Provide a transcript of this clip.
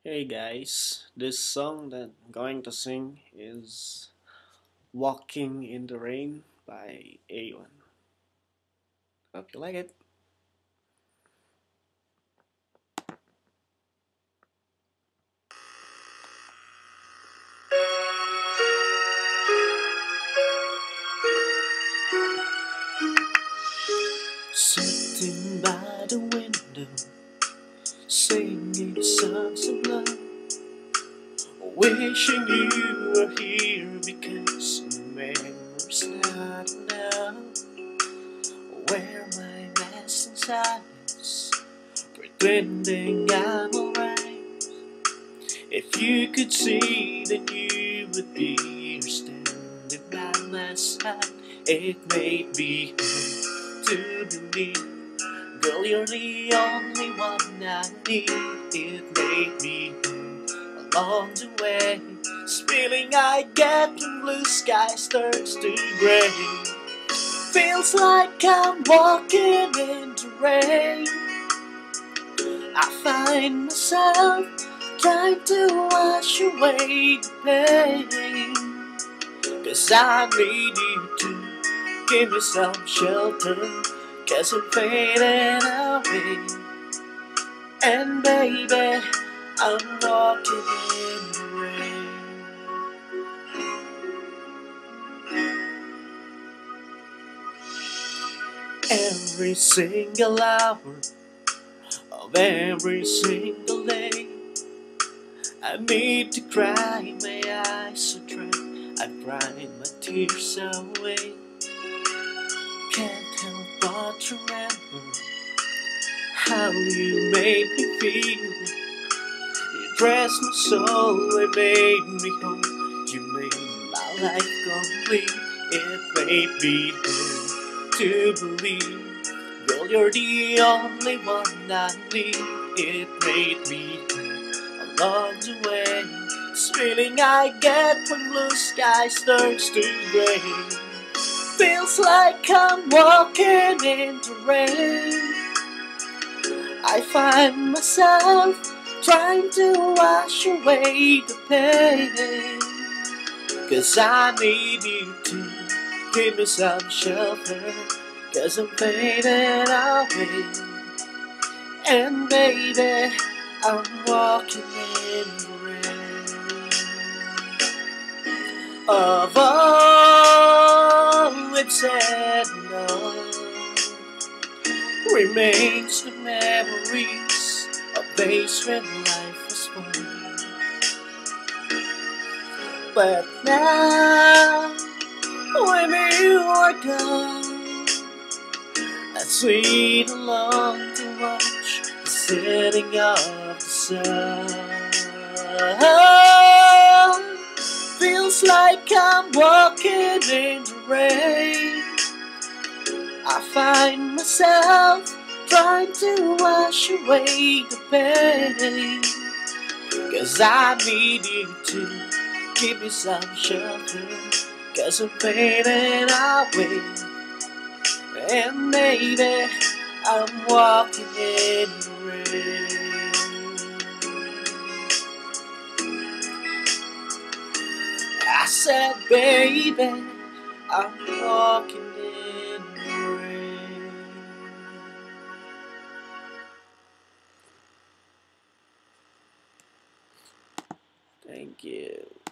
Hey guys, this song that I'm going to sing is Walking in the Rain by A1. Hope you like it. Sitting by the window, singing songs of love, wishing you were here because memories not enough. Wear my mask in silence, pretending I'm alright. If you could see, then you would be here standing by my side. It made me hard to believe, girl, you're the only one I need. It made me hurt along the way. This feeling I get when blue skies turns to gray. Feels like I'm walking in the rain. I find myself trying to wash away the pain. 'Cause I need you to give me some shelter, 'cause I'm fading away. And baby, I'm walking in the rain. Every single hour of every single day, I need to cry, my eyes are dry. I cried my tears away. Can't help but remember how you made me feel. You dressed my soul and made me whole. You made my life complete. It made me hurt to believe, girl, you're the only one I need. It made me hurt along the way. This feeling I get when blue skies turns to gray. Feels like I'm walking in the rain. I find myself trying to wash away the pain. 'Cause I need you to give me some shelter, 'cause I'm fading away. And baby, I'm walking in the rain. Of all we've said and done, remains the memories of days when life was fun. But now, when you are gone, I sit alone to watch the setting of the sun. Feels like I'm walking in the rain. I find myself trying to wash away the pain. 'Cause I need you to give me some shelter, 'cause I'm fading away. And maybe I'm walking in the rain. I said, baby, I'm walking in the rain. Thank you.